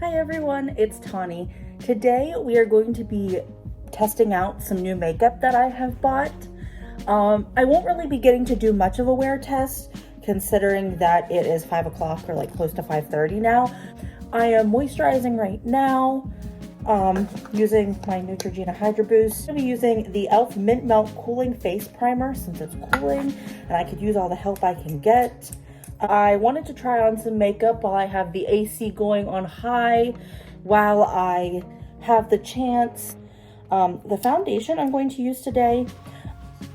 Hi everyone, it's Tawny. Today we are going to be testing out some new makeup that I have bought. I won't really be getting to do much of a wear test considering that it is 5 o'clock or like close to 5:30 now. I am moisturizing right now using my Neutrogena Hydro Boost. I'm going to be using the e.l.f. Mint Melt Cooling Face Primer since it's cooling and I could use all the help I can get. I wanted to try on some makeup while I have the AC going on high, while I have the chance. The foundation I'm going to use today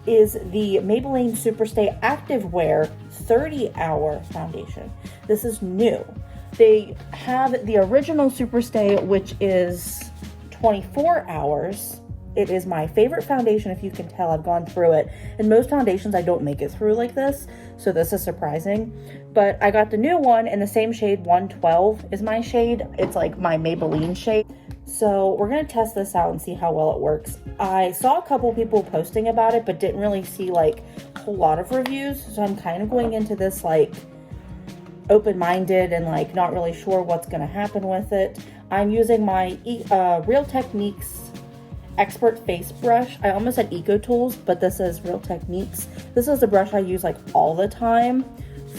is the Maybelline Superstay Active Wear 30-Hour Foundation. This is new. They have the original Superstay, which is 24 hours. It is my favorite foundation, if you can tell. I've gone through it. And most foundations I don't make it through like this, so this is surprising. But I got the new one in the same shade. 112 is my shade. It's like my Maybelline shade. So we're gonna test this out and see how well it works. I saw a couple people posting about it, but didn't really see like a whole lot of reviews. So I'm kind of going into this like open-minded and like not really sure what's gonna happen with it. I'm using my Real Techniques Expert Face Brush. I almost said Eco Tools, but this is Real Techniques. This is a brush I use like all the time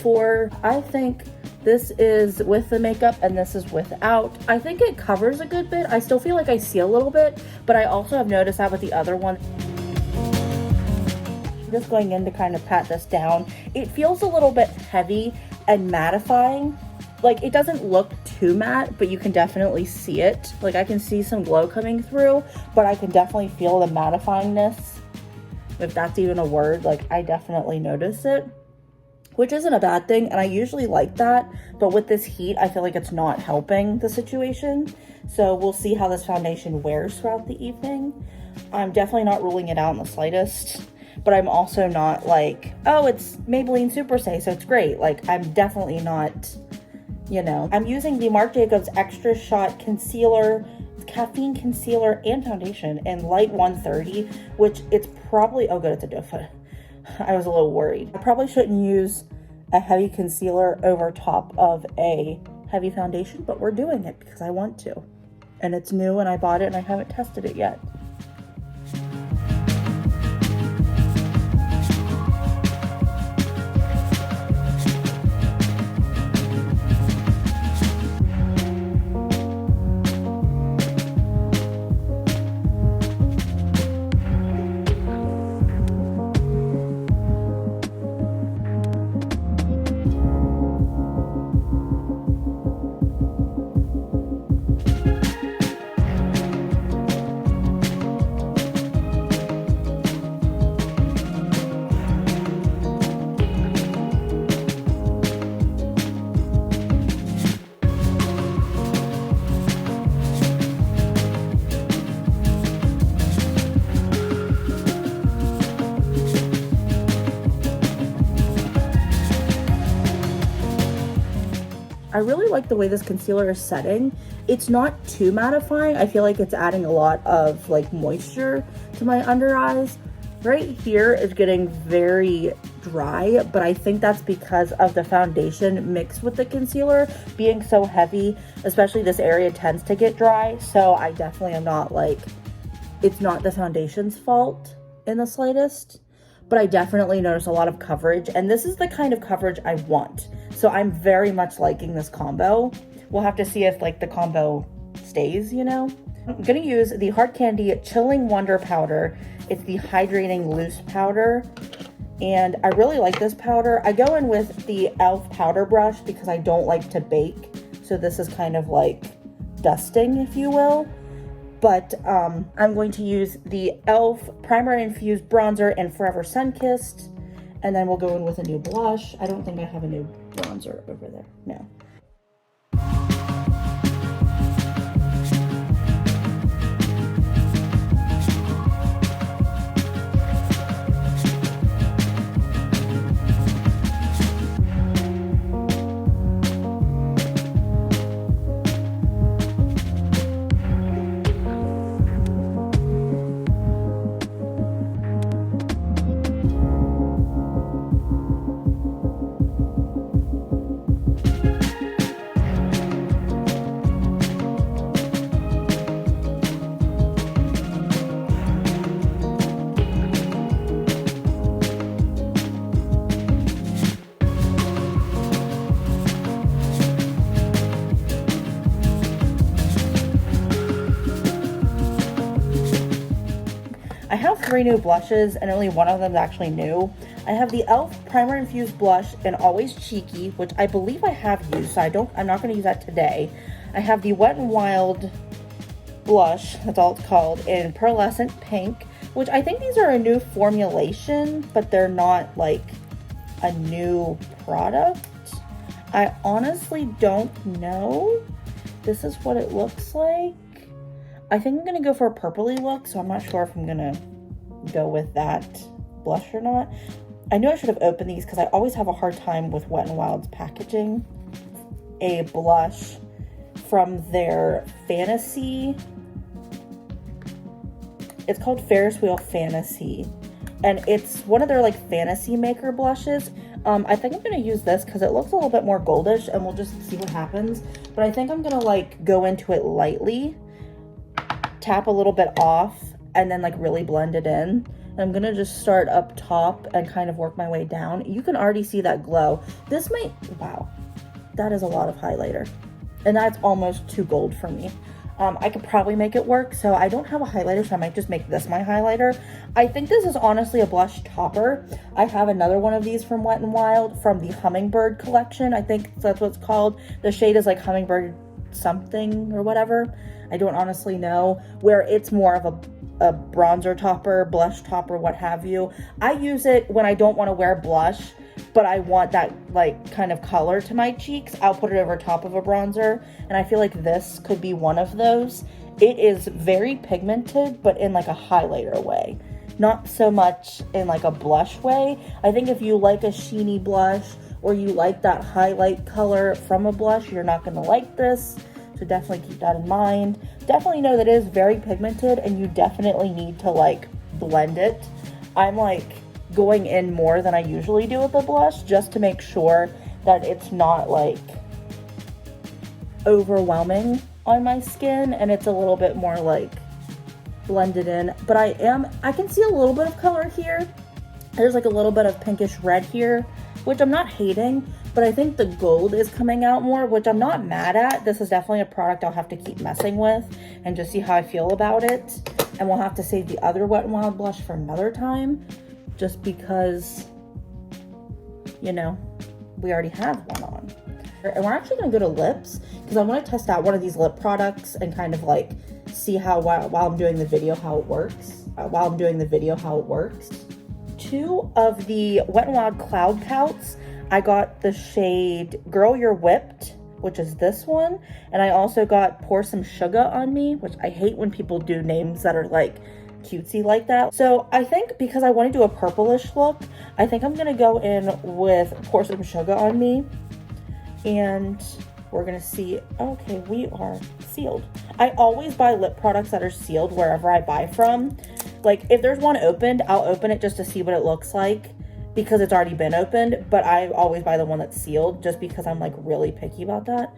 for, I think this is with the makeup and this is without. I think it covers a good bit. I still feel like I see a little bit, but I also have noticed that with the other one. Just going in to kind of pat this down. It feels a little bit heavy and mattifying. Like, it doesn't look too matte, but you can definitely see it. Like, I can see some glow coming through, but I can definitely feel the mattifyingness, if that's even a word. Like, I definitely notice it, which isn't a bad thing, and I usually like that, but with this heat, I feel like it's not helping the situation. So we'll see how this foundation wears throughout the evening. I'm definitely not ruling it out in the slightest, but I'm also not like, oh, it's Maybelline Superstay, so it's great. Like, I'm definitely not, you know. I'm using the Marc Jacobs Extra Shot Concealer, Caffeine Concealer and Foundation in Light 130, which it's probably, oh good, it's a doe foot. I was a little worried. I probably shouldn't use a heavy concealer over top of a heavy foundation, but we're doing it because I want to. And it's new and I bought it and I haven't tested it yet. I really like the way this concealer is setting. It's not too mattifying. I feel like it's adding a lot of like moisture to my under eyes. Right here is getting very dry, but I think that's because of the foundation mixed with the concealer being so heavy. Especially this area tends to get dry, so I definitely am not like, it's not the foundation's fault in the slightest, but I definitely notice a lot of coverage, and this is the kind of coverage I want. So I'm very much liking this combo. We'll have to see if like the combo stays, you know? I'm gonna use the Hard Candy Chilling Wonder Powder. It's the hydrating loose powder. And I really like this powder. I go in with the e.l.f. powder brush because I don't like to bake. So this is kind of like dusting, if you will. But I'm going to use the e.l.f. Primer Infused Bronzer and Forever Sun-Kissed. And then we'll go in with a new blush. I don't think I have a new bronzer over there. No. 3 new blushes, and only one of them is actually new. I have the e.l.f. Primer Infused Blush in Always Cheeky, which I believe I have used, so I'm not going to use that today. I have the Wet n Wild blush, that's all it's called, in Pearlescent Pink, which I think these are a new formulation, but they're not like a new product. I honestly don't know. This is what it looks like. I think I'm gonna go for a purpley look, so I'm not sure if I'm gonna go with that blush or not. I knew I should have opened these because I always have a hard time with Wet n Wild's packaging. A blush from their Fantasy. It's called Ferris Wheel Fantasy, and it's one of their like fantasy maker blushes. I think I'm gonna use this because it looks a little bit more goldish, and we'll just see what happens. But I think I'm gonna like go into it lightly, tap a little bit off, and then like really blend it in. And I'm gonna just start up top and kind of work my way down. You can already see that glow. This might, wow, that is a lot of highlighter, and that's almost too gold for me. I could probably make it work, so I don't have a highlighter, so I might just make this my highlighter. I think this is honestly a blush topper. I have another one of these from Wet n Wild from the Hummingbird collection. I think that's what it's called. The shade is like Hummingbird something or whatever. I don't honestly know, where it's more of a bronzer topper, blush topper, what have you. I use it when I don't want to wear blush, but I want that like kind of color to my cheeks. I'll put it over top of a bronzer, and I feel like this could be one of those. It is very pigmented, but in like a highlighter way, not so much in like a blush way. I think if you like a sheeny blush, or you like that highlight color from a blush, you're not gonna like this. So definitely keep that in mind. Definitely know that it is very pigmented, and you definitely need to like blend it. I'm like going in more than I usually do with the blush, just to make sure that it's not like overwhelming on my skin, and it's a little bit more like blended in. But I can see a little bit of color here. There's like a little bit of pinkish red here, which I'm not hating, but I think the gold is coming out more, which I'm not mad at. This is definitely a product I'll have to keep messing with and just see how I feel about it. And we'll have to save the other Wet n Wild blush for another time, just because, you know, we already have one on. And we're actually gonna go to lips, because I want to test out one of these lip products and kind of like see how, while I'm doing the video, how it works. Two of the Wet n Wild Cloud Pouts, I got the shade Girl You're Whipped, which is this one, and I also got Pour Some Sugar on Me, which I hate when people do names that are like cutesy like that. So I think because I want to do a purplish look, I think I'm gonna go in with Pour Some Sugar on Me, and we're gonna see. Okay, we are sealed. I always buy lip products that are sealed wherever I buy from. Like if there's one opened, I'll open it just to see what it looks like, because it's already been opened, but I always buy the one that's sealed just because I'm like really picky about that.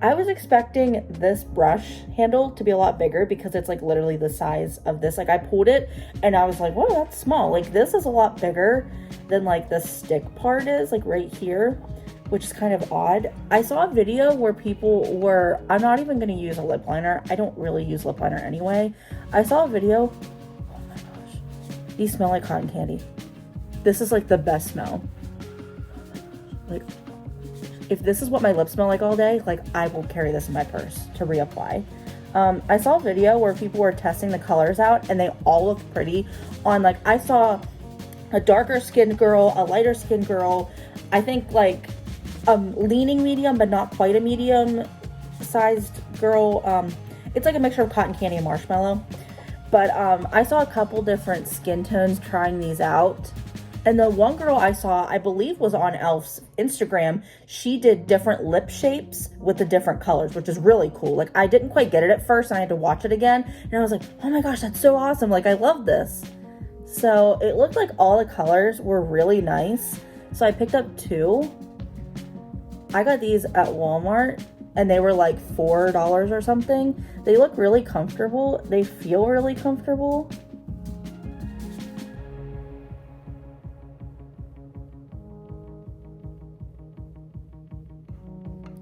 I was expecting this brush handle to be a lot bigger, because it's like literally the size of this. Like I pulled it and I was like, whoa, that's small. Like this is a lot bigger than like the stick part is, like right here, which is kind of odd. I saw a video where people were, I'm not even gonna use a lip liner. I don't really use lip liner anyway. I saw a video, oh my gosh, these smell like cotton candy. This is like the best smell. Like, if this is what my lips smell like all day, like I will carry this in my purse to reapply. I saw a video where people were testing the colors out, and they all look pretty on, like, I saw a darker skinned girl, a lighter skinned girl, I think like leaning medium, but not quite a medium sized girl. It's like a mixture of cotton candy and marshmallow. But I saw a couple different skin tones trying these out. And the one girl I saw, I believe was on e.l.f.'s Instagram, she did different lip shapes with the different colors, which is really cool. Like, I didn't quite get it at first, and I had to watch it again. And I was like, oh my gosh, that's so awesome. Like, I love this. So it looked like all the colors were really nice. So I picked up 2. I got these at Walmart, and they were like $4 or something. They look really comfortable. They feel really comfortable.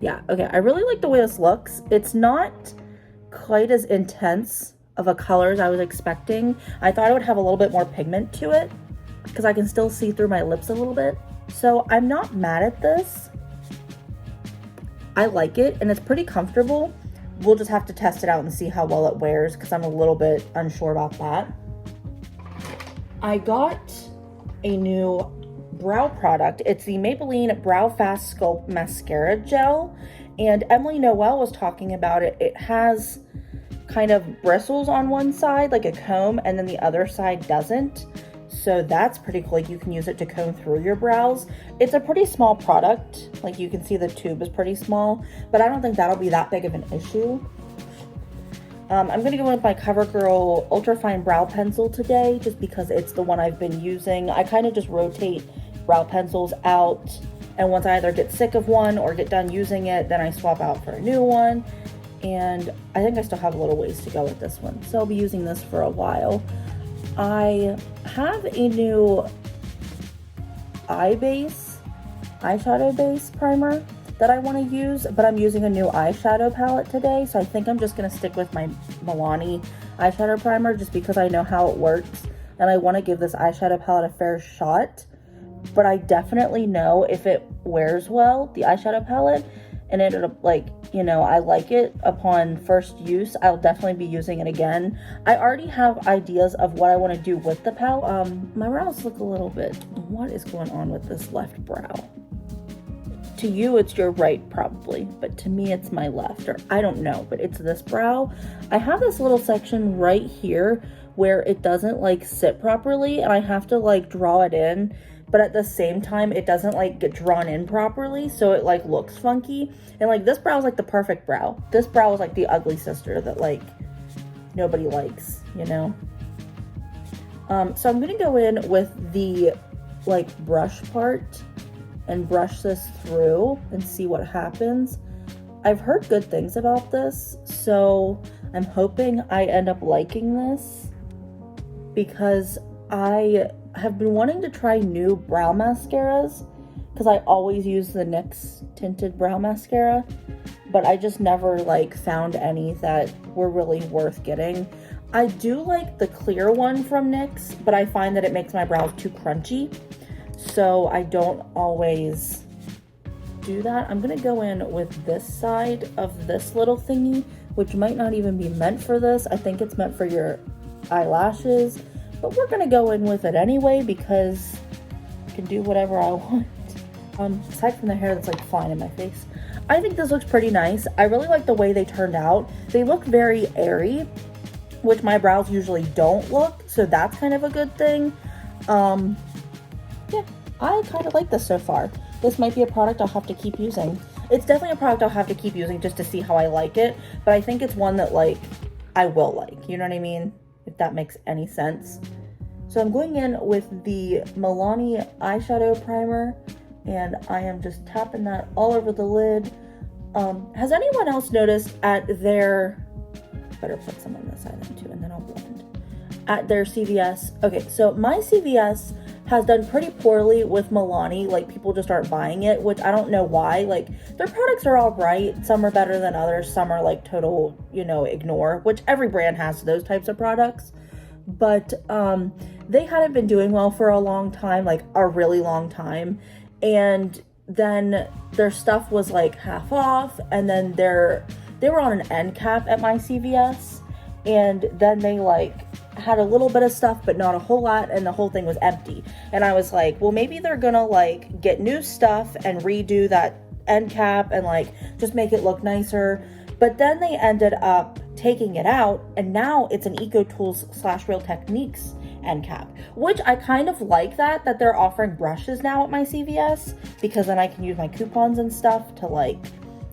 Yeah, okay, I really like the way this looks. It's not quite as intense of a color as I was expecting. I thought it would have a little bit more pigment to it because I can still see through my lips a little bit. So I'm not mad at this. I like it and it's pretty comfortable. We'll just have to test it out and see how well it wears because I'm a little bit unsure about that. I got a new brow product. It's the Maybelline Brow Fast Sculpt Mascara Gel, and Emily Noel was talking about it. It has kind of bristles on one side like a comb, and then the other side doesn't. So that's pretty cool. Like you can use it to comb through your brows. It's a pretty small product. Like you can see the tube is pretty small, but I don't think that'll be that big of an issue. I'm gonna go in with my CoverGirl Ultra Fine Brow Pencil today, just because it's the one I've been using. I kind of just rotate brow pencils out, and once I either get sick of one or get done using it, then I swap out for a new one. And I think I still have a little ways to go with this one, so I'll be using this for a while. I have a new eyeshadow base primer that I want to use, but I'm using a new eyeshadow palette today, so I think I'm just going to stick with my Milani eyeshadow primer just because I know how it works, and I want to give this eyeshadow palette a fair shot. But I definitely know if it wears well, the eyeshadow palette, and it, like, you know, I like it upon first use, I'll definitely be using it again. I already have ideas of what I want to do with the palette. My brows look a little bit, what is going on with this left brow? To you, it's your right probably, but to me, it's my left, or I don't know, but it's this brow. I have this little section right here where it doesn't like sit properly, and I have to like draw it in, but at the same time, it doesn't like get drawn in properly, so it like looks funky. And like this brow is like the perfect brow. This brow is like the ugly sister that like nobody likes, you know? So I'm gonna go in with the like brush part and brush this through and see what happens. I've heard good things about this, so I'm hoping I end up liking this because I have been wanting to try new brow mascaras because I always use the NYX tinted brow mascara, but I just never like found any that were really worth getting. I do like the clear one from NYX, but I find that it makes my brows too crunchy, so I don't always do that. I'm gonna go in with this side of this little thingy, which might not even be meant for this. I think it's meant for your eyelashes, but we're gonna go in with it anyway because I can do whatever I want. Aside from the hair that's like flying in my face, I think this looks pretty nice. I really like the way they turned out. They look very airy, which my brows usually don't look, so that's kind of a good thing. Yeah, I kind of like this so far. This might be a product I'll have to keep using. It's definitely a product I'll have to keep using just to see how I like it, but I think it's one that like I will like, you know what I mean? If that makes any sense. So I'm going in with the Milani eyeshadow primer, and I am just tapping that all over the lid. Has anyone else noticed at their, better put some on this side then too, and then I'll blend. At their CVS, okay, so my CVS has done pretty poorly with Milani. Like, people just aren't buying it, which I don't know why. Like, their products are all right. Some are better than others. Some are like total, you know, ignore, which every brand has those types of products. But they hadn't been doing well for a long time, like a really long time. And then their stuff was like half off, and then they were on an end cap at my CVS, and then they like had a little bit of stuff but not a whole lot, and the whole thing was empty. And I was like, well, maybe they're gonna like get new stuff and redo that end cap and like just make it look nicer. But then they ended up taking it out, and now it's an EcoTools / Real Techniques end cap, which I kind of like that they're offering brushes now at my CVS, because then I can use my coupons and stuff to like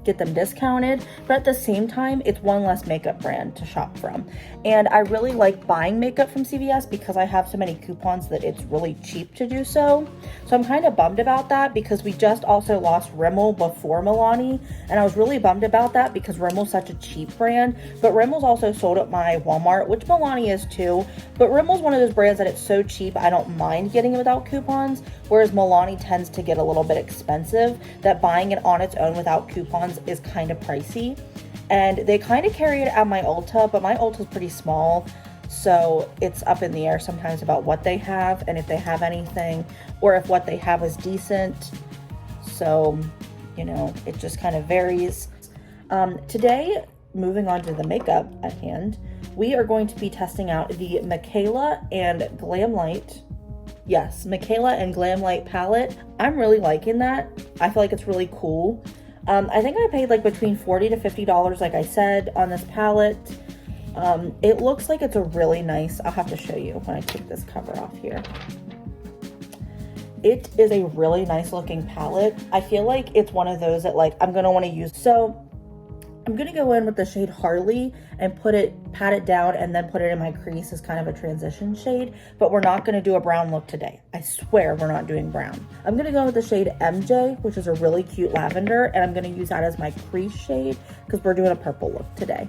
get them discounted. But at the same time, it's one less makeup brand to shop from, and I really like buying makeup from CVS because I have so many coupons that it's really cheap to do so. So I'm kind of bummed about that, because we just also lost Rimmel before Milani, and I was really bummed about that because Rimmel's such a cheap brand. But Rimmel's also sold at my Walmart, which Milani is too, but Rimmel's one of those brands that it's so cheap I don't mind getting it without coupons, whereas Milani tends to get a little bit expensive, that buying it on its own without coupons is kind of pricey. And they kind of carry it at my Ulta, but my Ulta is pretty small. So it's up in the air sometimes about what they have and if they have anything, or if what they have is decent. So, you know, it just kind of varies. Today, moving on to the makeup at hand, we are going to be testing out the Mikayla and Glamlite. Yes, Mikayla and Glamlite palette. I'm really liking that. I feel like it's really cool. I think I paid like between $40 to $50, like I said, on this palette. It looks like it's a really nice, I'll have to show you when I take this cover off here. It is a really nice looking palette. I feel like it's one of those that like I'm gonna want to use. So I'm gonna go in with the shade Harley and pat it down and then put it in my crease as kind of a transition shade, but we're not gonna do a brown look today. I swear we're not doing brown. I'm gonna go with the shade MJ, which is a really cute lavender, and I'm gonna use that as my crease shade because we're doing a purple look today.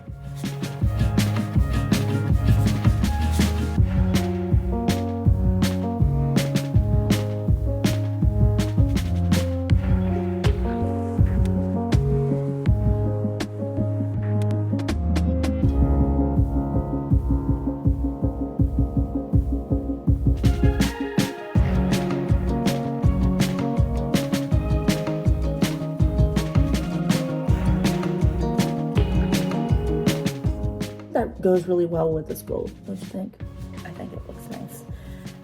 That goes really well with this gold, don't you think? I think it looks nice.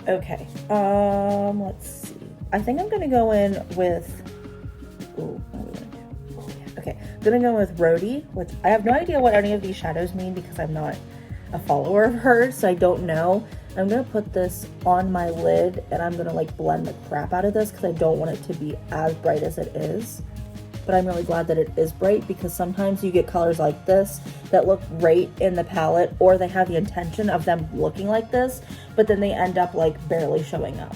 Okay, let's see. I think I'm gonna go in with, okay, I'm gonna go with Rhodey, which I have no idea what any of these shadows mean because I'm not a follower of hers, so I don't know. I'm gonna put this on my lid and I'm gonna like blend the crap out of this because I don't want it to be as bright as it is. But I'm really glad that it is bright because sometimes you get colors like this that look great in the palette, or they have the intention of them looking like this, but then they end up like barely showing up.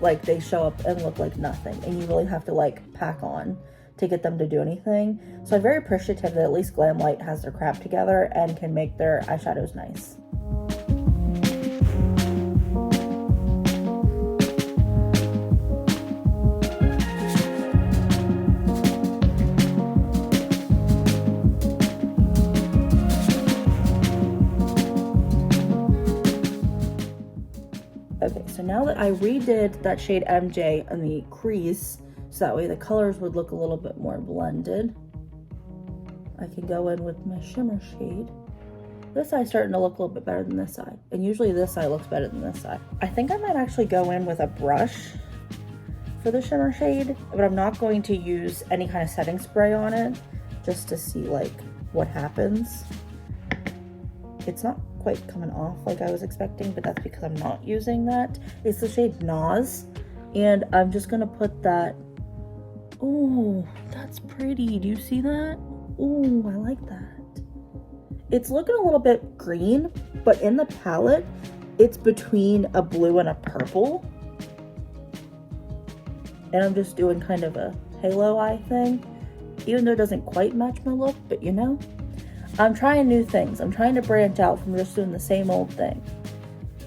Like they show up and look like nothing, and you really have to like pack on to get them to do anything. So I'm very appreciative that at least Glamlite has their crap together and can make their eyeshadows nice. Okay, so now that I redid that shade MJ on the crease, so that way the colors would look a little bit more blended, I can go in with my shimmer shade. This side's starting to look a little bit better than this side, and usually this side looks better than this side. I think I might actually go in with a brush for the shimmer shade, but I'm not going to use any kind of setting spray on it, just to see like what happens. It's not quite coming off like I was expecting, but that's because I'm not using that. It's the shade Naz, and I'm just gonna put that. Oh, that's pretty. Do you see that? Oh, I like that. It's looking a little bit green, but in the palette, it's between a blue and a purple. And I'm just doing kind of a halo eye thing, even though it doesn't quite match my look, but you know. I'm trying new things. I'm trying to branch out from just doing the same old thing.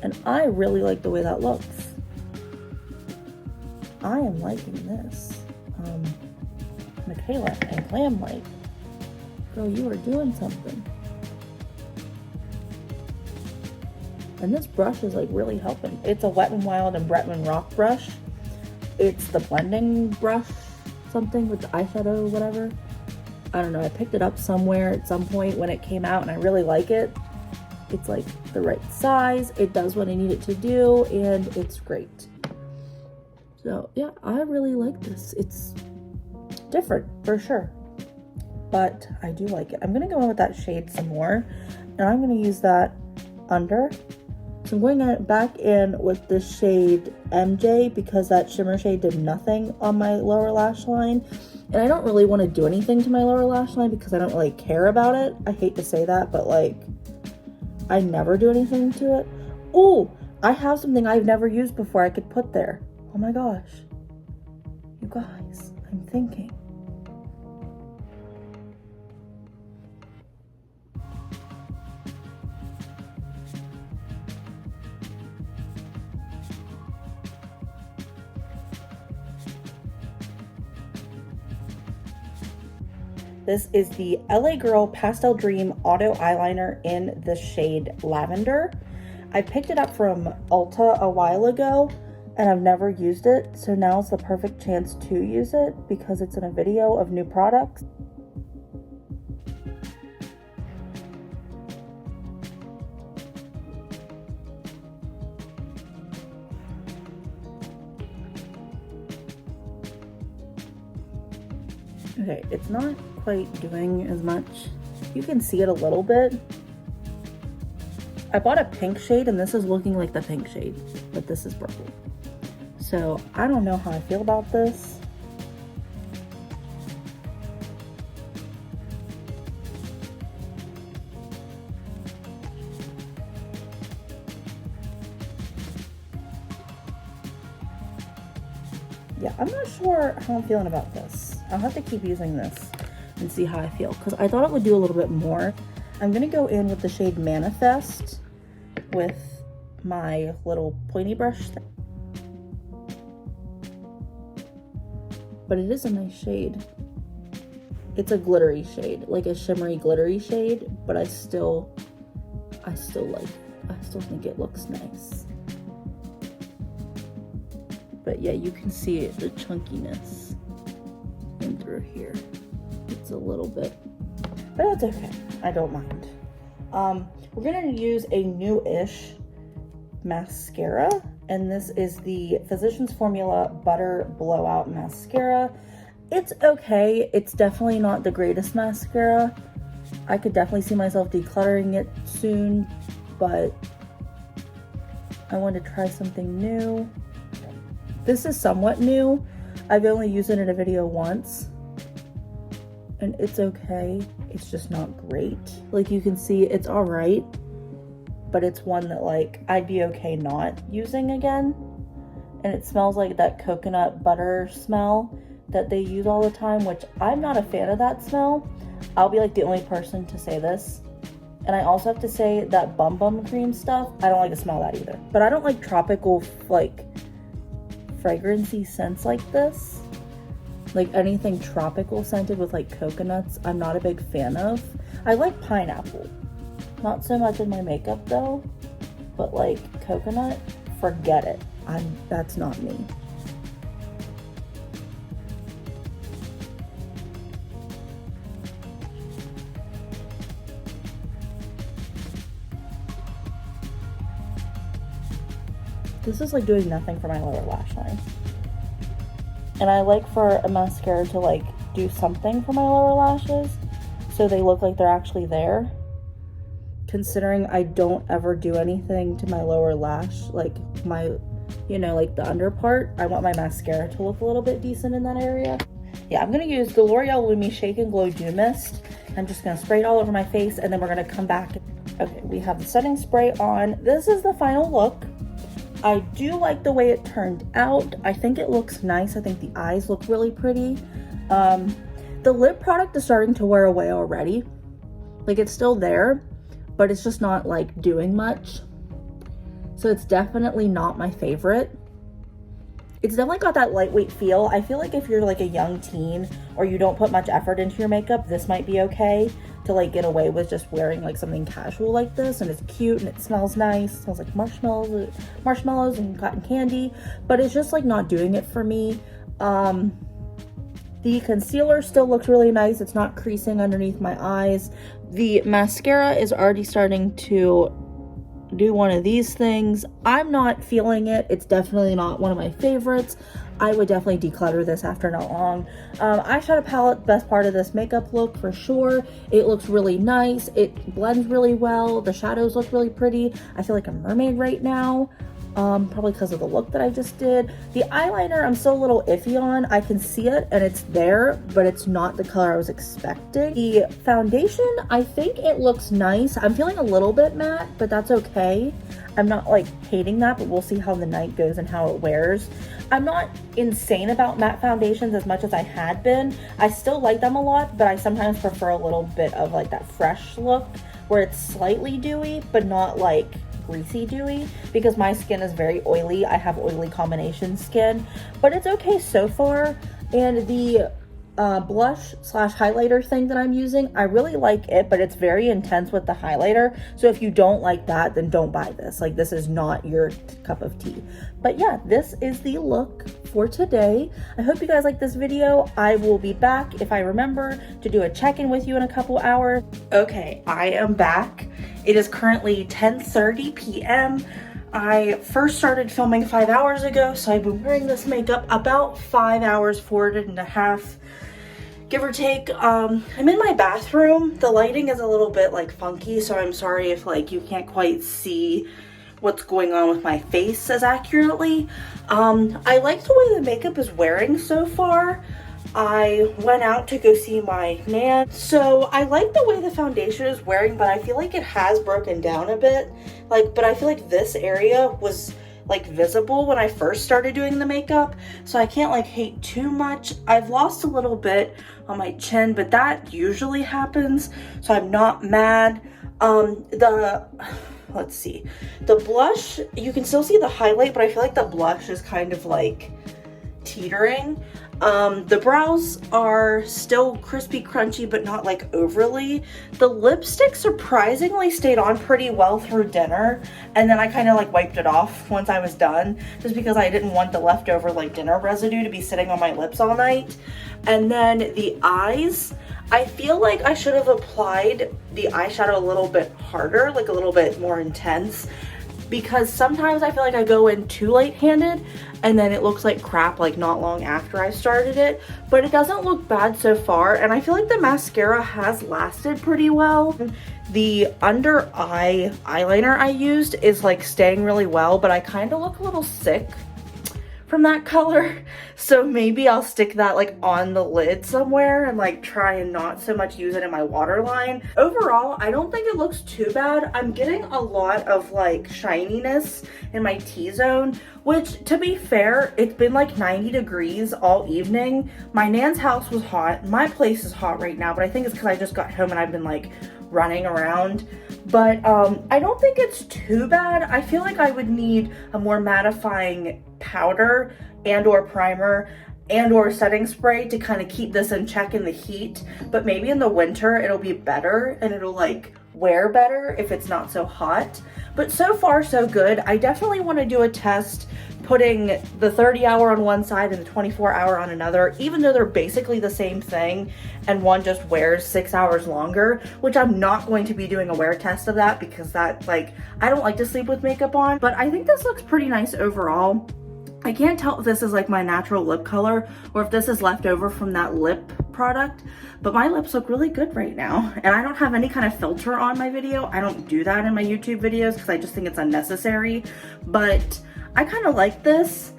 And I really like the way that looks. I am liking this. Mikayla and Glamlite. Girl, you are doing something. And this brush is like really helping. It's a Wet n Wild and Bretman Rock brush. It's the blending brush, something with the eyeshadow, whatever. I don't know, I picked it up somewhere at some point when it came out and I really like it. It's like the right size, it does what I need it to do, and it's great. So yeah, I really like this. It's different for sure, but I do like it. I'm gonna go in with that shade some more, and I'm gonna use that under. So I'm going back in with the shade MJ because that shimmer shade did nothing on my lower lash line. And I don't really want to do anything to my lower lash line because I don't really care about it. I hate to say that, but like, I never do anything to it. Oh, I have something I've never used before I could put there. Oh my gosh. You guys, I'm thinking. This is the LA Girl Pastel Dream Auto Eyeliner in the shade Lavender. I picked it up from Ulta a while ago and I've never used it, so now is the perfect chance to use it because it's in a video of new products. Okay, it's not quite doing as much. You can see it a little bit. I bought a pink shade and this is looking like the pink shade, but this is purple. So I don't know how I feel about this. Yeah, I'm not sure how I'm feeling about this. I'll have to keep using this and see how I feel because I thought it would do a little bit more. I'm gonna go in with the shade Manifest with my little pointy brush thing. But it is a nice shade. It's a glittery shade, like a shimmery glittery shade, but I still think it looks nice. But yeah, you can see it, the chunkiness in through here. It's a little bit, but that's okay. I don't mind. We're gonna use a new-ish mascara, and this is the Physicians Formula Butter Blowout Mascara. It's okay. It's definitely not the greatest mascara. I could definitely see myself decluttering it soon, but I want to try something new. This is somewhat new. I've only used it in a video once, and it's okay. It's just not great. Like you can see, it's all right, but it's one that like I'd be okay not using again. And it smells like that coconut butter smell that they use all the time, which I'm not a fan of that smell. I'll be like the only person to say this. And I also have to say that Bum Bum Cream stuff, I don't like the smell of that either. But I don't like tropical like fragrancy scents like this. Like anything tropical scented with like coconuts, I'm not a big fan of. I like pineapple. Not so much in my makeup though, but like coconut, forget it. That's not me. This is like doing nothing for my lower lash line. And I like for a mascara to like do something for my lower lashes so they look like they're actually there. Considering I don't ever do anything to my lower lash, like my, you know, like the under part, I want my mascara to look a little bit decent in that area. Yeah, I'm gonna use the L'Oreal Lumi Shake and Glow Dew Mist. I'm just gonna spray it all over my face and then we're gonna come back. Okay, we have the setting spray on. This is the final look. I do like the way it turned out. I think it looks nice. I think the eyes look really pretty. The lip product is starting to wear away already. Like it's still there, but it's just not like doing much. So it's definitely not my favorite. It's definitely got that lightweight feel. I feel like if you're like a young teen or you don't put much effort into your makeup, this might be okay to like get away with just wearing like something casual like this, and it's cute and it smells nice. It smells like marshmallows and cotton candy, but it's just like not doing it for me. The concealer still looks really nice. It's not creasing underneath my eyes. The mascara is already starting to do one of these things. I'm not feeling it. It's definitely not one of my favorites. I would definitely declutter this after not long. Eyeshadow palette, best part of this makeup look for sure. It looks really nice. It blends really well. The shadows look really pretty. I feel like a mermaid right now. Probably because of the look that I just did. The eyeliner, I'm still a little iffy on. I can see it and it's there, but it's not the color I was expecting. The foundation, I think it looks nice. I'm feeling a little bit matte, but that's okay. I'm not like hating that, but we'll see how the night goes and how it wears. I'm not insane about matte foundations as much as I had been. I still like them a lot, but I sometimes prefer a little bit of like that fresh look where it's slightly dewy, but not like greasy dewy, because my skin is very oily. I have oily combination skin, but it's okay so far. And the blush slash highlighter thing that I'm using. I really like it, but it's very intense with the highlighter. So if you don't like that, then don't buy this. Like, this is not your cup of tea. But yeah, this is the look for today. I hope you guys like this video. I will be back, if I remember, to do a check-in with you in a couple hours. Okay, I am back. It is currently 10:30 p.m. I first started filming 5 hours ago, so I've been wearing this makeup about 5 hours, 4.5, give or take. I'm in my bathroom. The lighting is a little bit like funky, so I'm sorry if like you can't quite see what's going on with my face as accurately. I like the way the makeup is wearing so far. I went out to go see my nan, so I like the way the foundation is wearing, but I feel like it has broken down a bit. But I feel like this area was like visible when I first started doing the makeup, so I can't like hate too much. I've lost a little bit on my chin, but that usually happens, so I'm not mad. Let's see, the blush, you can still see the highlight, but I feel like the blush is kind of like teetering. The brows are still crispy, crunchy, but not like overly. The lipstick surprisingly stayed on pretty well through dinner, and then I kind of like wiped it off once I was done, just because I didn't want the leftover like dinner residue to be sitting on my lips all night. And then the eyes, I feel like I should have applied the eyeshadow a little bit harder, like a little bit more intense, because sometimes I feel like I go in too light-handed and then it looks like crap like not long after I started it, but it doesn't look bad so far, and I feel like the mascara has lasted pretty well. The under eye eyeliner I used is like staying really well, but I kind of look a little sick from that color, so maybe I'll stick that like on the lid somewhere and like try and not so much use it in my waterline. Overall, I don't think it looks too bad. I'm getting a lot of like shininess in my T-zone, which, to be fair, it's been like 90 degrees all evening. My nan's house was hot. My place is hot right now, but I think it's because I just got home and I've been like running around. But I don't think it's too bad. I feel like I would need a more mattifying powder and or primer and or setting spray to kind of keep this in check in the heat. But maybe in the winter it'll be better and it'll like wear better if it's not so hot. But so far so good. I definitely want to do a test putting the 30-hour on one side and the 24-hour on another, even though they're basically the same thing and one just wears 6 hours longer, which I'm not going to be doing a wear test of that because that, like, I don't like to sleep with makeup on. But I think this looks pretty nice overall. I can't tell if this is like my natural lip color or if this is left over from that lip product, but my lips look really good right now. And I don't have any kind of filter on my video. I don't do that in my YouTube videos because I just think it's unnecessary, but I kind of like this.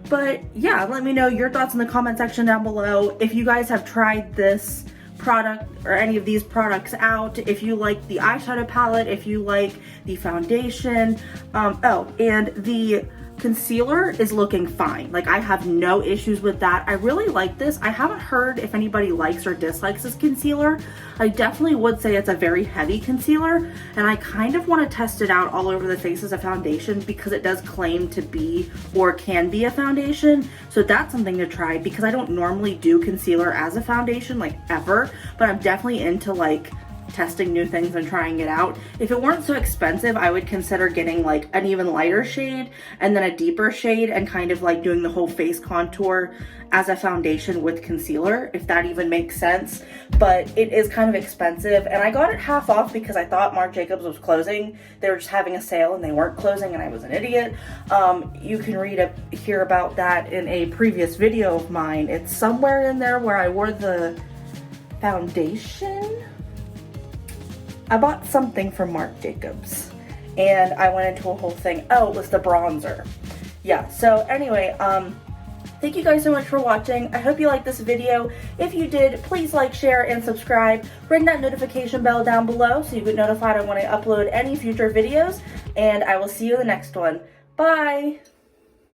But yeah, let me know your thoughts in the comment section down below. If you guys have tried this product or any of these products out, if you like the eyeshadow palette, if you like the foundation, oh, and the concealer is looking fine. Like, I have no issues with that. I really like this. I haven't heard if anybody likes or dislikes this concealer. I definitely would say it's a very heavy concealer, and I kind of want to test it out all over the face as a foundation because it does claim to be or can be a foundation. So that's something to try because I don't normally do concealer as a foundation, like, ever, but I'm definitely into like testing new things and trying it out. If it weren't so expensive, I would consider getting like an even lighter shade and then a deeper shade and kind of like doing the whole face contour as a foundation with concealer, if that even makes sense. But it is kind of expensive, and I got it half off because I thought Marc Jacobs was closing. They were just having a sale and they weren't closing, and I was an idiot. You can hear about that in a previous video of mine. It's somewhere in there where I wore the foundation. I bought something from Marc Jacobs and I went into a whole thing. Oh, it was the bronzer. Yeah, so anyway, thank you guys so much for watching. I hope you liked this video. If you did, please like, share, and subscribe. Ring that notification bell down below so you get notified when I upload any future videos, and I will see you in the next one. Bye!